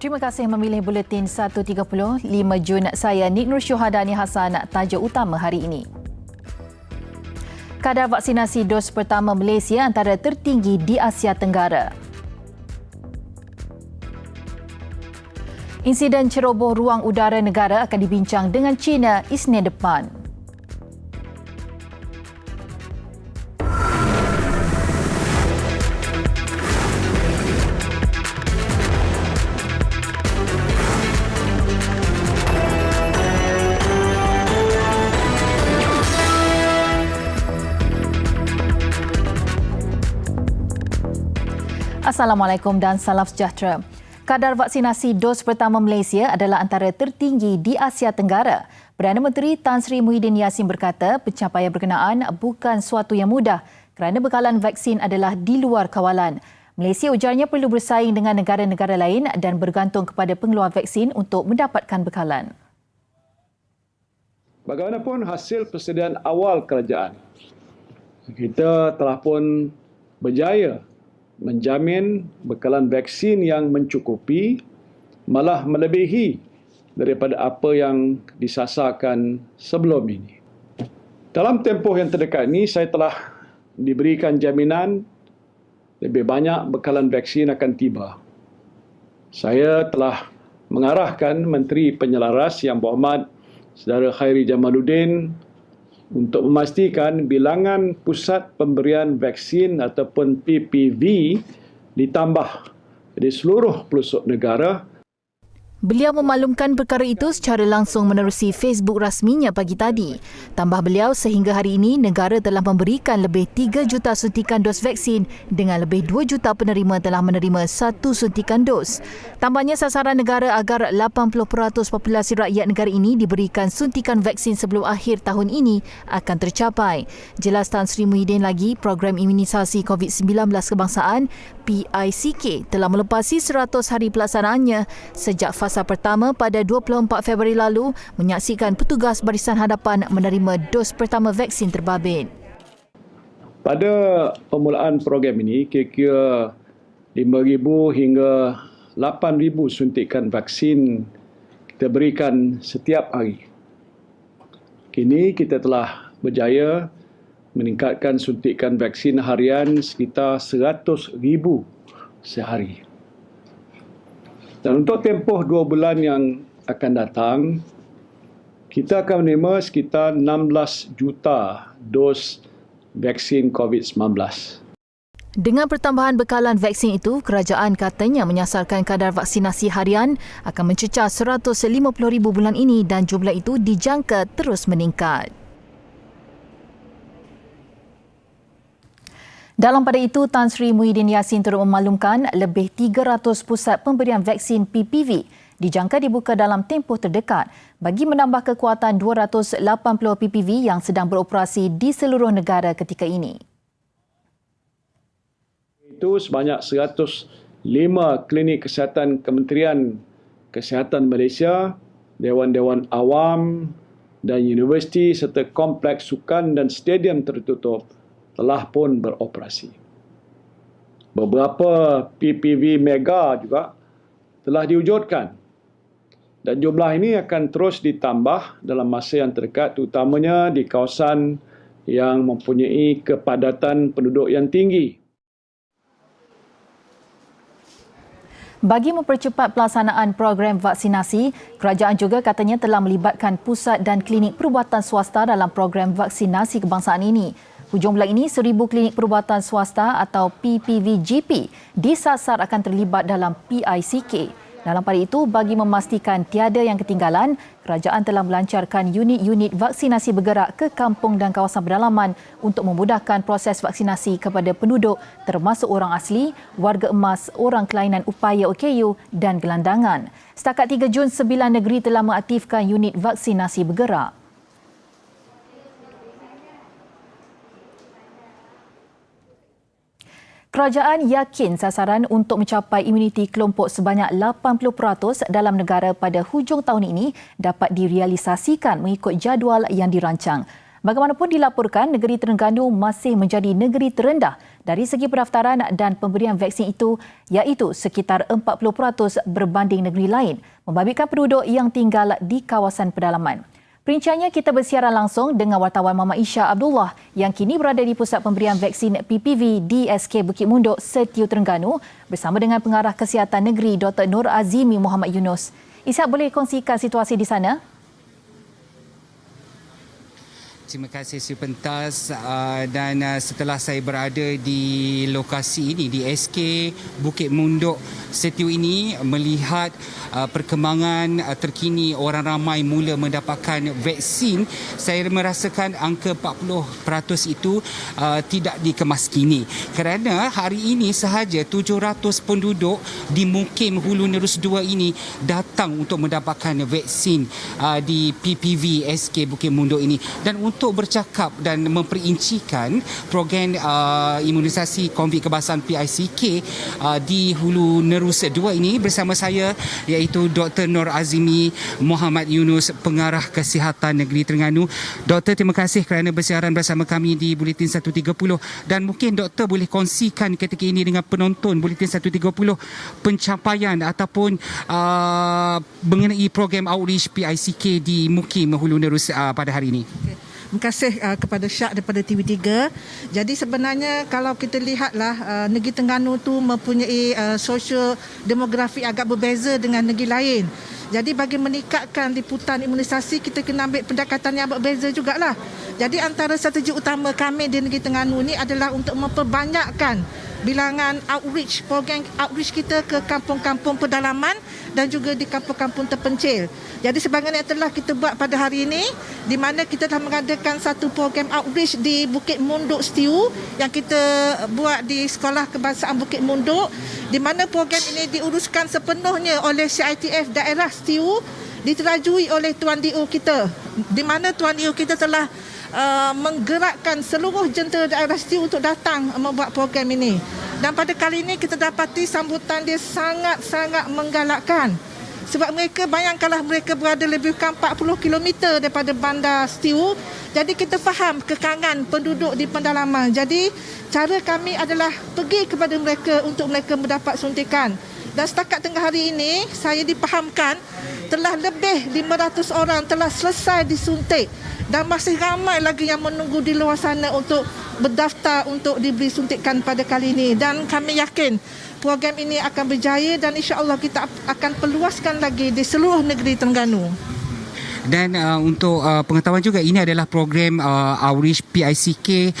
Terima kasih memilih Buletin 1.30 5 Jun. Saya Nik Nur Syuhadani Hassan. Tajuk utama hari ini. Kadar vaksinasi dos pertama Malaysia antara tertinggi di Asia Tenggara. Insiden ceroboh ruang udara negara akan dibincang dengan China Isnin depan. Assalamualaikum dan salam sejahtera. Kadar vaksinasi dos pertama Malaysia adalah antara tertinggi di Asia Tenggara. Perdana Menteri Tan Sri Muhyiddin Yassin berkata pencapaian berkenaan bukan suatu yang mudah kerana bekalan vaksin adalah di luar kawalan. Malaysia ujarnya perlu bersaing dengan negara-negara lain dan bergantung kepada pengeluar vaksin untuk mendapatkan bekalan. Bagaimanapun hasil persediaan awal kerajaan, kita telah pun berjaya menjamin bekalan vaksin yang mencukupi, malah melebihi daripada apa yang disasarkan sebelum ini. Dalam tempoh yang terdekat ini, saya telah diberikan jaminan lebih banyak bekalan vaksin akan tiba. Saya telah mengarahkan Menteri Penyelaras Yang Berhormat Saudara Khairi Jamaluddin untuk memastikan bilangan pusat pemberian vaksin ataupun PPV ditambah di seluruh pelosok negara. Beliau memaklumkan perkara itu secara langsung menerusi Facebook rasminya pagi tadi. Tambah beliau, sehingga hari ini negara telah memberikan lebih 3 juta suntikan dos vaksin dengan lebih 2 juta penerima telah menerima 1 suntikan dos. Tambahnya sasaran negara agar 80% populasi rakyat negara ini diberikan suntikan vaksin sebelum akhir tahun ini akan tercapai. Jelas Tan Sri Muhyiddin lagi, program imunisasi COVID-19 kebangsaan PICK telah melepasi 100 hari pelaksanaannya sejak fasa pertama pada 24 Februari lalu menyaksikan petugas barisan hadapan menerima dos pertama vaksin terbabit. Pada permulaan program ini, kira-kira 5,000 hingga 8,000 suntikan vaksin kita berikan setiap hari. Kini kita telah berjaya meningkatkan suntikan vaksin harian sekitar 100,000 sehari. Dan untuk tempoh 2 bulan yang akan datang, kita akan menerima sekitar 16 juta dos vaksin COVID-19. Dengan pertambahan bekalan vaksin itu, kerajaan katanya menyasarkan kadar vaksinasi harian akan mencecah 150,000 bulan ini dan jumlah itu dijangka terus meningkat. Dalam pada itu, Tan Sri Muhyiddin Yassin turut memaklumkan lebih 300 pusat pemberian vaksin PPV dijangka dibuka dalam tempoh terdekat bagi menambah kekuatan 280 PPV yang sedang beroperasi di seluruh negara ketika ini. Itu sebanyak 105 klinik kesihatan Kementerian Kesihatan Malaysia, Dewan-Dewan Awam dan universiti serta kompleks sukan dan stadium tertutup telah pun beroperasi. Beberapa PPV mega juga telah diwujudkan dan jumlah ini akan terus ditambah dalam masa yang terdekat, terutamanya di kawasan yang mempunyai kepadatan penduduk yang tinggi. Bagi mempercepat pelaksanaan program vaksinasi, kerajaan juga katanya telah melibatkan pusat dan klinik perubatan swasta dalam program vaksinasi kebangsaan ini. Hujung bulan ini, 1,000 klinik perubatan swasta atau PPVGP disasar akan terlibat dalam PICK. Dalam pada itu, bagi memastikan tiada yang ketinggalan, kerajaan telah melancarkan unit-unit vaksinasi bergerak ke kampung dan kawasan pedalaman untuk memudahkan proses vaksinasi kepada penduduk termasuk orang asli, warga emas, orang kelainan upaya OKU dan gelandangan. Setakat 3 Jun, 9 negeri telah mengaktifkan unit vaksinasi bergerak. Kerajaan yakin sasaran untuk mencapai imuniti kelompok sebanyak 80% dalam negara pada hujung tahun ini dapat direalisasikan mengikut jadual yang dirancang. Bagaimanapun dilaporkan, negeri Terengganu masih menjadi negeri terendah dari segi pendaftaran dan pemberian vaksin itu, iaitu sekitar 40% berbanding negeri lain, membabitkan penduduk yang tinggal di kawasan pedalaman. Perinciannya kita bersiaran langsung dengan wartawan Mama Isha Abdullah yang kini berada di Pusat Pemberian Vaksin PPV di SK Bukit Munduk, Setiu Terengganu bersama dengan Pengarah Kesihatan Negeri Dr. Nur Azimi Muhammad Yunus. Isha, boleh kongsikan situasi di sana? Terima kasih Supentas dan setelah saya berada di lokasi ini di SK Bukit Munduk Setiu ini melihat perkembangan terkini orang ramai mula mendapatkan vaksin, saya merasakan angka 40% itu tidak dikemas kini kerana hari ini sahaja 700 penduduk di Mukim Hulu Nerus 2 ini datang untuk mendapatkan vaksin di PPV SK Bukit Munduk ini. Dan untuk bercakap dan memperincikan program imunisasi COVID kebangsaan PICK di Hulu Nerus 2 ini bersama saya iaitu Dr. Nur Azimi Muhammad Yunus, Pengarah Kesihatan Negeri Terengganu. Doktor, terima kasih kerana bersiaran bersama kami di Buletin 130 dan mungkin doktor boleh kongsikan ketika ini dengan penonton Buletin 130 pencapaian ataupun mengenai program outreach PICK di Mukim Hulu Nerus pada hari ini. Terima kasih kepada Syak daripada TV3. Jadi sebenarnya kalau kita lihatlah negeri Terengganu tu mempunyai sosial demografi agak berbeza dengan negeri lain. Jadi bagi meningkatkan liputan imunisasi kita kena ambil pendekatan yang berbeza jugalah. Jadi antara strategi utama kami di negeri Terengganu ni adalah untuk memperbanyakkan bilangan outreach, program outreach kita ke kampung-kampung pedalaman dan juga di kampung-kampung terpencil. Jadi sebagaimana yang telah kita buat pada hari ini, di mana kita telah mengadakan satu program outreach di Bukit Munduk Setiu yang kita buat di Sekolah Kebangsaan Bukit Munduk, di mana program ini diuruskan sepenuhnya oleh CITF daerah Setiu, diterajui oleh Tuan DO kita, di mana Tuan DO kita telah menggerakkan seluruh jentera daerah Setiu untuk datang membuat program ini. Dan pada kali ini kita dapati sambutan dia sangat-sangat menggalakkan. Sebab mereka, bayangkanlah mereka berada lebih kurang 40 km daripada bandar Setiu. Jadi kita faham kekangan penduduk di pendalaman. Jadi cara kami adalah pergi kepada mereka untuk mereka mendapat suntikan. Dan setakat tengah hari ini saya dipahamkan telah lebih 500 orang telah selesai disuntik. Dan masih ramai lagi yang menunggu di luar sana untuk berdaftar untuk diberi suntikan pada kali ini. Dan kami yakin program ini akan berjaya dan insya-Allah kita akan perluaskan lagi di seluruh negeri Terengganu. Dan untuk pengetahuan juga, ini adalah program outreach PICK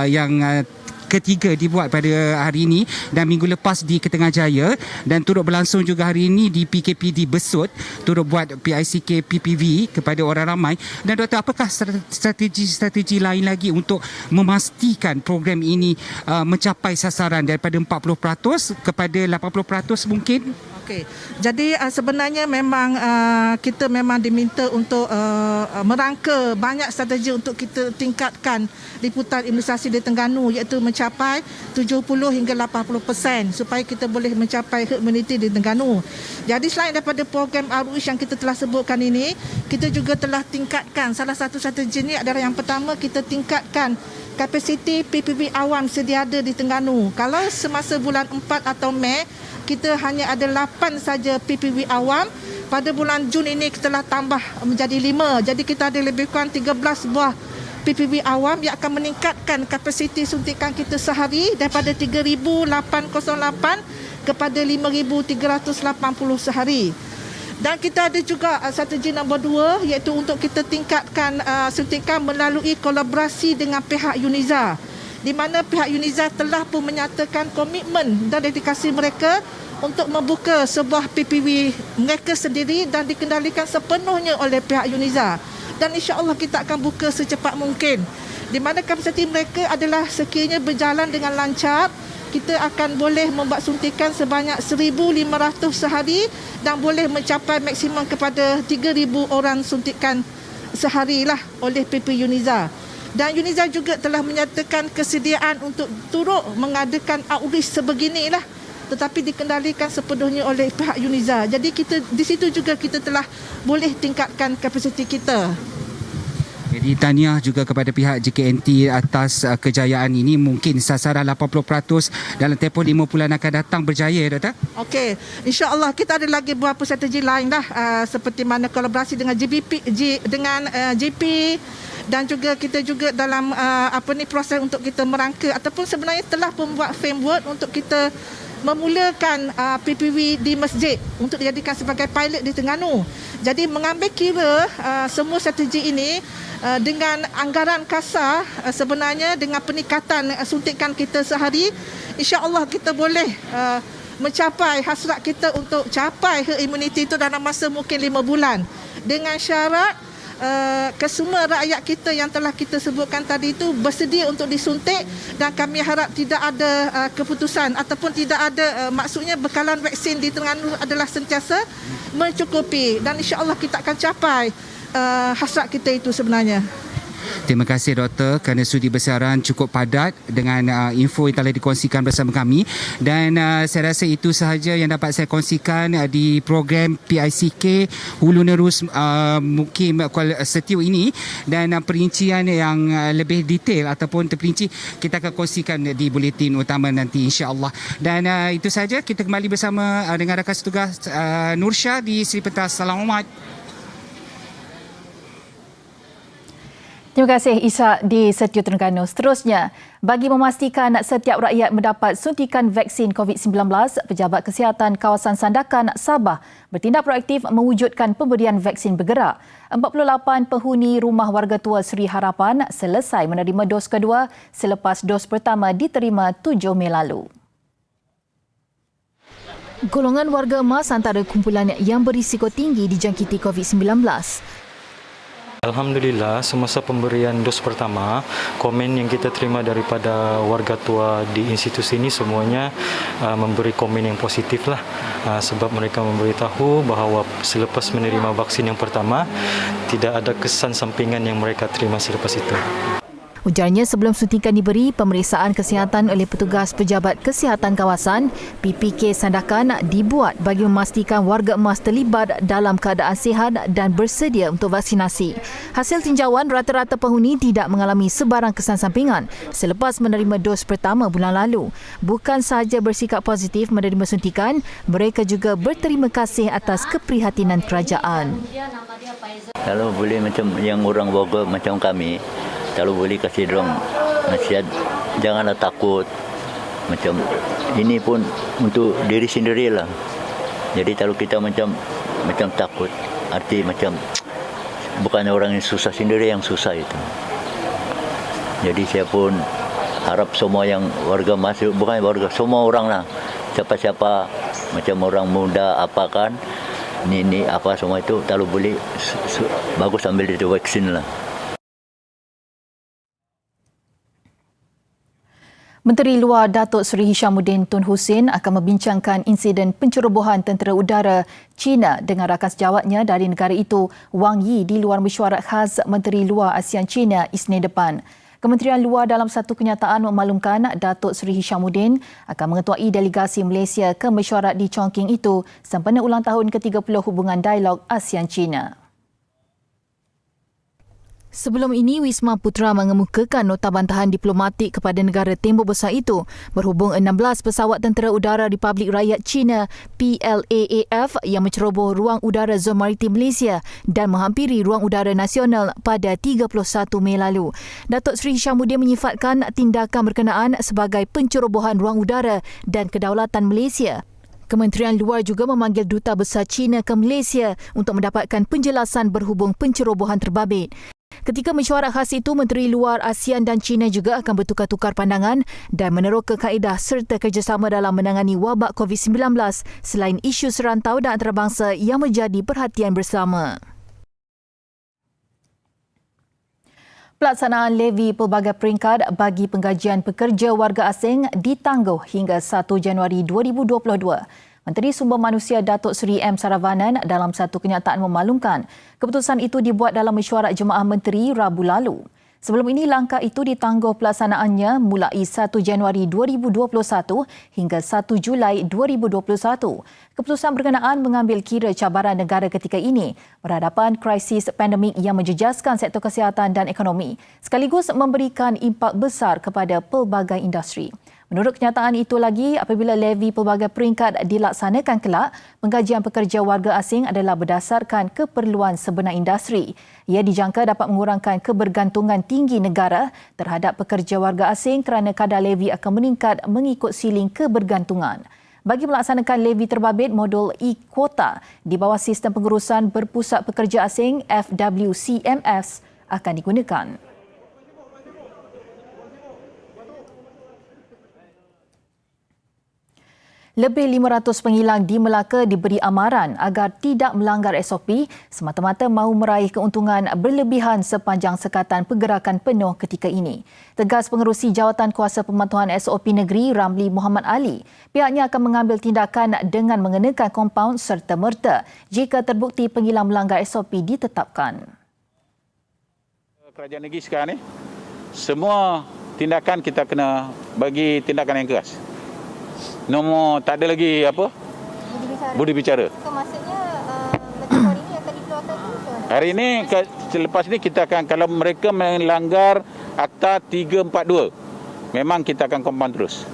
yang ketiga dibuat pada hari ini dan minggu lepas di Ketenggajaya dan turut berlangsung juga hari ini di PKPD Besut, turut buat PICK PPV kepada orang ramai. Dan doktor, apakah strategi lain lagi untuk memastikan program ini mencapai sasaran daripada 40% kepada 80% mungkin? Okey. Jadi sebenarnya memang kita memang diminta untuk merangka banyak strategi untuk kita tingkatkan liputan imunisasi di Terengganu, iaitu mencapai 70 hingga 80% supaya kita boleh mencapai herd immunity di Terengganu. Jadi selain daripada program outreach yang kita telah sebutkan ini, kita juga telah tingkatkan, salah satu strategi ini adalah yang pertama, kita tingkatkan kapasiti PPV awam sedia ada di Terengganu. Kalau semasa bulan 4 atau Mei kita hanya ada 8 saja PPV awam, pada bulan Jun ini kita telah tambah menjadi 5. Jadi kita ada lebih kurang 13 buah PPV awam yang akan meningkatkan kapasiti suntikan kita sehari daripada 3,808 kepada 5,380 sehari. Dan kita ada juga strategi nombor 2, iaitu untuk kita tingkatkan suntikan melalui kolaborasi dengan pihak UNIZA, di mana pihak UNIZA telah pun menyatakan komitmen dan dedikasi mereka untuk membuka sebuah PPV mereka sendiri dan dikendalikan sepenuhnya oleh pihak UNIZA. Dan insya-Allah kita akan buka secepat mungkin, di mana kapasiti mereka adalah sekiranya berjalan dengan lancar, kita akan boleh membuat suntikan sebanyak 1,500 sehari dan boleh mencapai maksimum kepada 3,000 orang suntikan seharilah oleh PP UNIZA. Dan UNIZA juga telah menyatakan kesediaan untuk turut mengadakan outreach sebeginilah, tetapi dikendalikan sepenuhnya oleh pihak UNIZA. Jadi kita di situ juga kita telah boleh tingkatkan kapasiti kita. Jadi tahniah juga kepada pihak JKNT atas kejayaan ini. Mungkin sasaran 80% dalam tempoh 5 bulan akan datang berjaya, Doktor. Okey, insya-Allah kita ada lagi beberapa strategi lain dah, seperti mana kolaborasi dengan GP dan juga kita juga dalam proses untuk kita merangka ataupun sebenarnya telah membuat framework untuk kita memulakan PPV di masjid untuk dijadikan sebagai pilot di Terengganu. Jadi mengambil kira semua strategi ini dengan anggaran kasar, sebenarnya dengan peningkatan suntikan kita sehari, insya-Allah kita boleh mencapai hasrat kita untuk capai herd immunity itu dalam masa mungkin 5 bulan. Dengan syarat kesemua rakyat kita yang telah kita sebutkan tadi itu bersedia untuk disuntik, dan kami harap tidak ada keputusan ataupun tidak ada maksudnya bekalan vaksin di Terengganu adalah sentiasa mencukupi, dan insya-Allah kita akan capai hasrat kita itu sebenarnya. Terima kasih Doktor kerana sudi bersiaran cukup padat dengan info yang telah dikongsikan bersama kami, dan saya rasa itu sahaja yang dapat saya kongsikan di program PICK Hulu Nerus Mukim Kuala Setiu ini, dan perincian yang lebih detail ataupun terperinci kita akan kongsikan di buletin utama nanti insya-Allah. Dan itu sahaja, kita kembali bersama dengan rakan setugas Nursha di Seri Pentas Selamat. Terima kasih Ishak di Setiu Terengganu. Seterusnya, bagi memastikan setiap rakyat mendapat suntikan vaksin COVID-19, Pejabat Kesihatan Kawasan Sandakan Sabah bertindak proaktif mewujudkan pemberian vaksin bergerak. 48 penghuni Rumah Warga Tua Seri Harapan selesai menerima dos kedua selepas dos pertama diterima 7 Mei lalu. Golongan warga emas antara kumpulan yang berisiko tinggi dijangkiti COVID-19. Alhamdulillah, semasa pemberian dos pertama, komen yang kita terima daripada warga tua di institusi ini semuanya memberi komen yang positif lah, sebab mereka memberitahu bahawa selepas menerima vaksin yang pertama tidak ada kesan sampingan yang mereka terima selepas itu. Ujarnya sebelum suntikan diberi, pemeriksaan kesihatan oleh petugas Pejabat Kesihatan Kawasan PPK Sandakan dibuat bagi memastikan warga emas terlibat dalam keadaan sihat dan bersedia untuk vaksinasi. Hasil tinjauan, rata-rata penghuni tidak mengalami sebarang kesan sampingan selepas menerima dos pertama bulan lalu. Bukan sahaja bersikap positif menerima suntikan, mereka juga berterima kasih atas keprihatinan kerajaan. Kalau boleh macam yang orang Bogor macam kami, kalau boleh kasih dorang nasihat, janganlah takut. Macam ini pun untuk diri sendiri lah. Jadi kalau kita macam takut, arti macam bukan orang yang susah, sendiri yang susah itu. Jadi saya pun harap semua yang warga masuk, bukan warga, semua orang lah, siapa-siapa macam orang muda apa kan, ini apa semua itu, kalau boleh bagus ambil itu vaksin lah. Menteri Luar Datuk Seri Hishamuddin Tun Hussein akan membincangkan insiden pencerobohan tentera udara China dengan rakan sejawatnya dari negara itu, Wang Yi, di luar mesyuarat khas Menteri Luar ASEAN China Isnin depan. Kementerian Luar dalam satu kenyataan memaklumkan Datuk Seri Hishamuddin akan mengetuai delegasi Malaysia ke mesyuarat di Chongqing itu sempena ulang tahun ke-30 hubungan dialog ASEAN-China. Sebelum ini, Wisma Putra mengemukakan nota bantahan diplomatik kepada negara tembok besar itu berhubung 16 pesawat tentera udara Republik Rakyat China PLAAF yang menceroboh ruang udara zon maritim Malaysia dan menghampiri ruang udara nasional pada 31 Mei lalu. Datuk Seri Hishamuddin menyifatkan tindakan berkenaan sebagai pencerobohan ruang udara dan kedaulatan Malaysia. Kementerian Luar juga memanggil Duta Besar China ke Malaysia untuk mendapatkan penjelasan berhubung pencerobohan terbabit. Ketika mesyuarat khas itu, Menteri Luar ASEAN dan China juga akan bertukar-tukar pandangan dan meneroka kaedah serta kerjasama dalam menangani wabak COVID-19 selain isu serantau dan antarabangsa yang menjadi perhatian bersama. Pelaksanaan levy pelbagai peringkat bagi penggajian pekerja warga asing ditangguh hingga 1 Januari 2022. Menteri Sumber Manusia Datuk Seri M. Saravanan dalam satu kenyataan memaklumkan keputusan itu dibuat dalam mesyuarat Jemaah Menteri Rabu lalu. Sebelum ini, langkah itu ditangguh pelaksanaannya mulai 1 Januari 2021 hingga 1 Julai 2021. Keputusan berkenaan mengambil kira cabaran negara ketika ini berhadapan krisis pandemik yang menjejaskan sektor kesihatan dan ekonomi, sekaligus memberikan impak besar kepada pelbagai industri. Menurut kenyataan itu lagi, apabila levy pelbagai peringkat dilaksanakan kelak, penggajian pekerja warga asing adalah berdasarkan keperluan sebenar industri. Ia dijangka dapat mengurangkan kebergantungan tinggi negara terhadap pekerja warga asing kerana kadar levy akan meningkat mengikut siling kebergantungan. Bagi melaksanakan levy terbabit, modul e-quota di bawah sistem pengurusan berpusat pekerja asing FWCMS akan digunakan. Lebih 500 pengilang di Melaka diberi amaran agar tidak melanggar SOP semata-mata mahu meraih keuntungan berlebihan sepanjang sekatan pergerakan penuh ketika ini. Tegas Pengerusi Jawatan Kuasa Pemantauan SOP Negeri Ramli Muhammad Ali, pihaknya akan mengambil tindakan dengan mengenakan kompaun serta-merta jika terbukti pengilang melanggar SOP ditetapkan. Kerajaan negeri sekarang ni, semua tindakan kita kena bagi tindakan yang keras. Nombor tak ada lagi apa? Budi bicara. So, maksudnya macam hari ini akan dikeluarkan ke? Hari ini selepas ni kita akan, kalau mereka melanggar Akta 342, memang kita akan kompaun terus.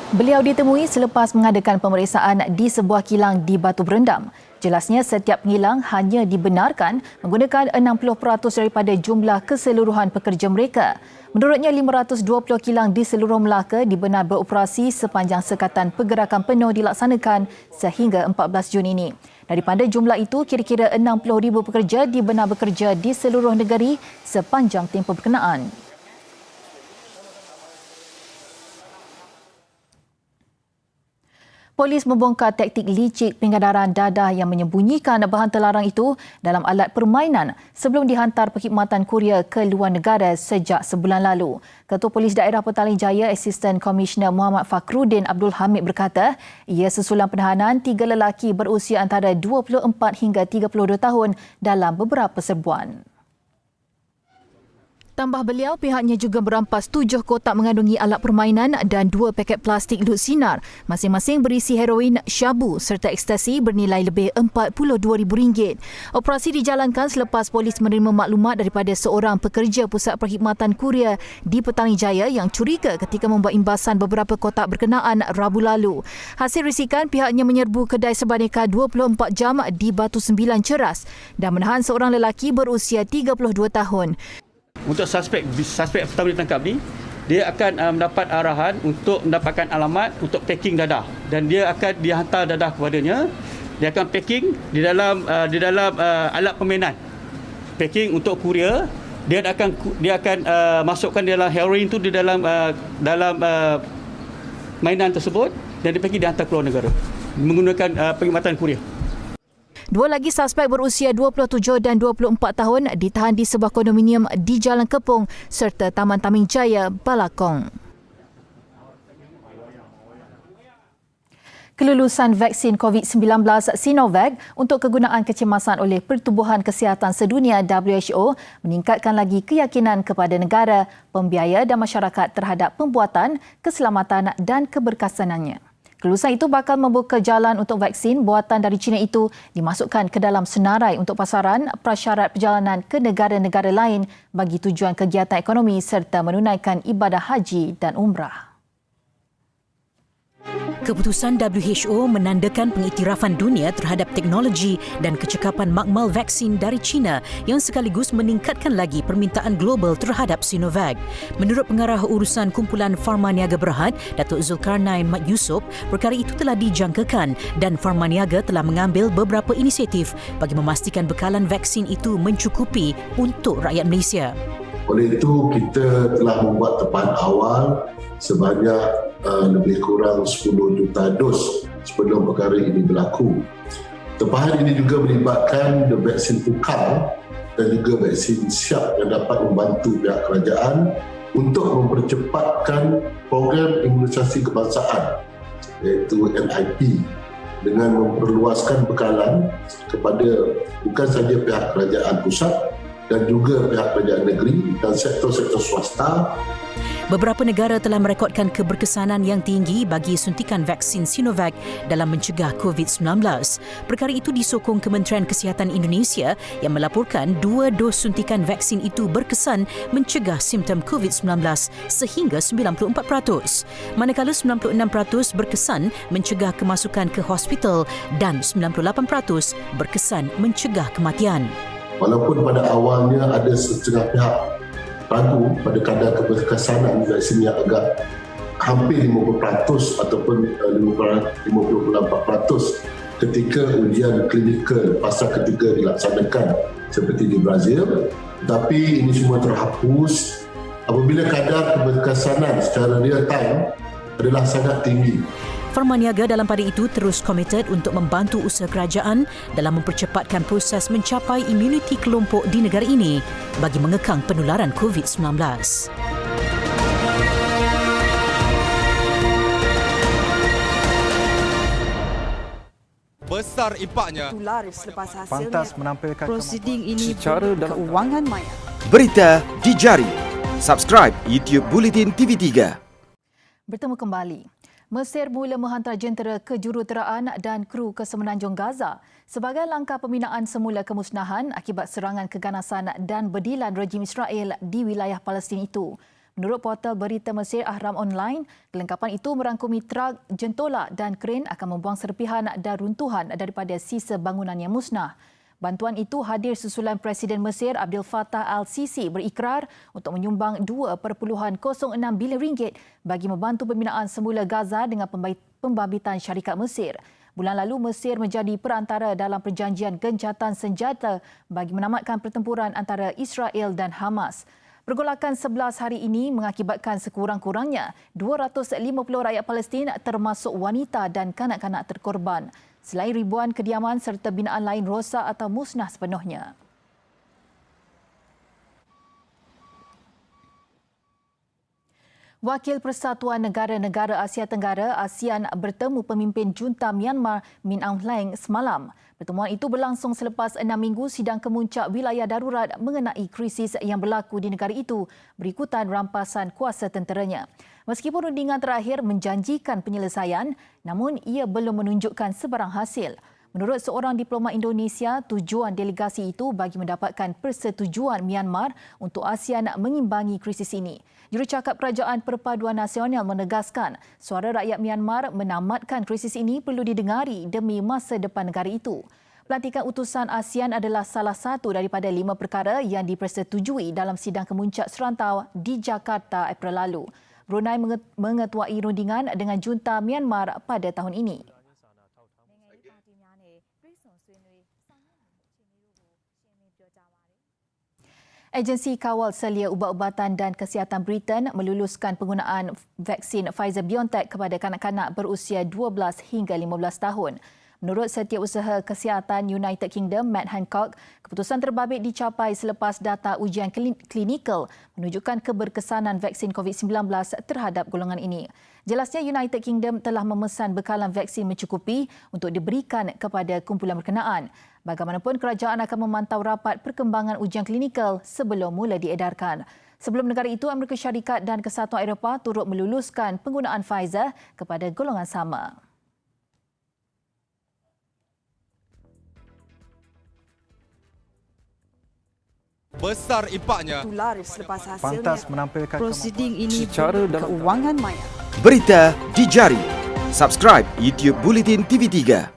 Beliau ditemui selepas mengadakan pemeriksaan di sebuah kilang di Batu Berendam. Jelasnya setiap pengilang hanya dibenarkan menggunakan 60% daripada jumlah keseluruhan pekerja mereka. Menurutnya, 520 kilang di seluruh Melaka dibenar beroperasi sepanjang sekatan pergerakan penuh dilaksanakan sehingga 14 Jun ini. Daripada jumlah itu, kira-kira 60,000 pekerja dibenar bekerja di seluruh negeri sepanjang tempoh berkenaan. Polis membongkar taktik licik pengedaran dadah yang menyembunyikan bahan terlarang itu dalam alat permainan sebelum dihantar perkhidmatan Korea ke luar negara sejak sebulan lalu. Ketua Polis Daerah Petaling Jaya, Asisten Komisioner Muhammad Fakhruddin Abdul Hamid berkata, ia sesulang penahanan 3 lelaki berusia antara 24 hingga 32 tahun dalam beberapa serbuan. Tambah beliau, pihaknya juga merampas 7 kotak mengandungi alat permainan dan 2 paket plastik lut sinar, masing-masing berisi heroin, syabu serta ekstasi bernilai lebih RM42,000. Operasi dijalankan selepas polis menerima maklumat daripada seorang pekerja Pusat Perkhidmatan Korea di Petaling Jaya yang curiga ketika membuat imbasan beberapa kotak berkenaan Rabu lalu. Hasil risikan, pihaknya menyerbu kedai sebaneka 24 jam di Batu Sembilan Ceras dan menahan seorang lelaki berusia 32 tahun. Untuk suspek pertama ditangkap ni, dia akan mendapat arahan untuk mendapatkan alamat untuk packing dadah, dan dia akan dihantar dadah kepadanya. Dia akan packing di dalam alat permainan, packing untuk kurier. Dia akan masukkan dalam heroin tu di dalam mainan tersebut dan dipacking dihantar keluar negara menggunakan perkhidmatan kurier. 2 lagi suspek berusia 27 dan 24 tahun ditahan di sebuah kondominium di Jalan Kepong serta Taman Taming Jaya, Balakong. Kelulusan vaksin COVID-19 Sinovac untuk kegunaan kecemasan oleh Pertubuhan Kesihatan Sedunia WHO meningkatkan lagi keyakinan kepada negara, pembiaya dan masyarakat terhadap pembuatan, keselamatan dan keberkesanannya. Kelulusan itu bakal membuka jalan untuk vaksin buatan dari China itu dimasukkan ke dalam senarai untuk pasaran prasyarat perjalanan ke negara-negara lain bagi tujuan kegiatan ekonomi serta menunaikan ibadah haji dan umrah. Keputusan WHO menandakan pengiktirafan dunia terhadap teknologi dan kecekapan makmal vaksin dari China yang sekaligus meningkatkan lagi permintaan global terhadap Sinovac. Menurut Pengarah Urusan Kumpulan Pharma Niaga Berhad, Datuk Zulkarnain Mat Yusof, perkara itu telah dijangkakan dan Pharma Niaga telah mengambil beberapa inisiatif bagi memastikan bekalan vaksin itu mencukupi untuk rakyat Malaysia. Oleh itu, kita telah membuat tempahan awal sebanyak lebih kurang 10 juta dos sebelum perkara ini berlaku. Tempahan ini juga melibatkan vaksin Pukal dan juga vaksin siap yang dapat membantu pihak kerajaan untuk mempercepatkan program imunisasi kebangsaan iaitu NIP dengan memperluaskan bekalan kepada bukan sahaja pihak kerajaan pusat dan juga pihak kerajaan negeri dan sektor-sektor swasta. Beberapa negara telah merekodkan keberkesanan yang tinggi bagi suntikan vaksin Sinovac dalam mencegah COVID-19. Perkara itu disokong Kementerian Kesihatan Indonesia yang melaporkan 2 dos suntikan vaksin itu berkesan mencegah simptom COVID-19 sehingga 94%. Manakala 96% berkesan mencegah kemasukan ke hospital dan 98% berkesan mencegah kematian. Walaupun pada awalnya ada setengah pihak ragu pada kadar keberkesanan vaksin yang agak hampir 50% ataupun 54% ketika ujian klinikal fasa ketiga dilaksanakan seperti di Brazil, tapi ini semua terhapus apabila kadar keberkesanan secara real time adalah sangat tinggi. Firman Niaga dalam pada itu terus komited untuk membantu usaha kerajaan dalam mempercepatkan proses mencapai imuniti kelompok di negara ini bagi mengekang penularan COVID-19. Besar impaknya. Selepas hasilnya, Pantas menampilkan prosiding ini secara dalam keuangan maya. Berita di jari. Subscribe YouTube Bulletin TV3. Bertemu kembali. Mesir mula menghantar jentera ke juruteraan dan kru ke Semenanjung Gaza sebagai langkah pembinaan semula kemusnahan akibat serangan keganasan dan berdilan rejim Israel di wilayah Palestin itu. Menurut portal berita Mesir Ahram Online, kelengkapan itu merangkumi truk, jentolak dan kren akan membuang serpihan dan runtuhan daripada sisa bangunan yang musnah. Bantuan itu hadir susulan Presiden Mesir Abdel Fattah al-Sisi berikrar untuk menyumbang 2.06 bilion ringgit bagi membantu pembinaan semula Gaza dengan pembabitan syarikat Mesir. Bulan lalu Mesir menjadi perantara dalam perjanjian gencatan senjata bagi menamatkan pertempuran antara Israel dan Hamas. Pergolakan 11 hari ini mengakibatkan sekurang-kurangnya 250 rakyat Palestin termasuk wanita dan kanak-kanak terkorban. Selain ribuan kediaman serta binaan lain rosak atau musnah sepenuhnya. Wakil Persatuan Negara-Negara Asia Tenggara ASEAN bertemu pemimpin junta Myanmar Min Aung Hlaing semalam. Pertemuan itu berlangsung selepas 6 minggu sidang kemuncak wilayah darurat mengenai krisis yang berlaku di negara itu berikutan rampasan kuasa tenteranya. Meskipun rundingan terakhir menjanjikan penyelesaian, namun ia belum menunjukkan sebarang hasil. Menurut seorang diplomat Indonesia, tujuan delegasi itu bagi mendapatkan persetujuan Myanmar untuk ASEAN mengimbangi krisis ini. Jurucakap Kerajaan Perpaduan Nasional menegaskan suara rakyat Myanmar menamatkan krisis ini perlu didengari demi masa depan negara itu. Pelantikan utusan ASEAN adalah salah satu daripada 5 perkara yang dipersetujui dalam sidang kemuncak serantau di Jakarta April lalu. Brunei mengetuai rundingan dengan junta Myanmar pada tahun ini. Agensi Kawal Selia Ubat-ubatan dan Kesihatan Britain meluluskan penggunaan vaksin Pfizer-BioNTech kepada kanak-kanak berusia 12 hingga 15 tahun. Menurut Setiausaha Kesihatan United Kingdom, Matt Hancock, keputusan terbabit dicapai selepas data ujian klinikal menunjukkan keberkesanan vaksin COVID-19 terhadap golongan ini. Jelasnya United Kingdom telah memesan bekalan vaksin mencukupi untuk diberikan kepada kumpulan berkenaan. Bagaimanapun, kerajaan akan memantau rapat perkembangan ujian klinikal sebelum mula diedarkan. Sebelum negara itu, Amerika Syarikat dan Kesatuan Eropah turut meluluskan penggunaan Pfizer kepada golongan sama. Besar impaknya. Selepas hasilnya, Pantas menampilkan prosiding ini secara dalam keuangan maya. Berita di jari. Subscribe YouTube Bulletin TV3.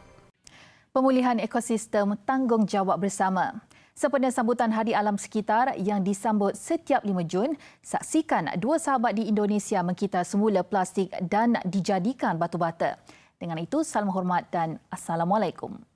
Pemulihan ekosistem tanggungjawab bersama. Sempena sambutan Hari Alam Sekitar yang disambut setiap 5 Jun, saksikan 2 sahabat di Indonesia mengkita semula plastik dan dijadikan batu bata. Dengan itu, salam hormat dan Assalamualaikum.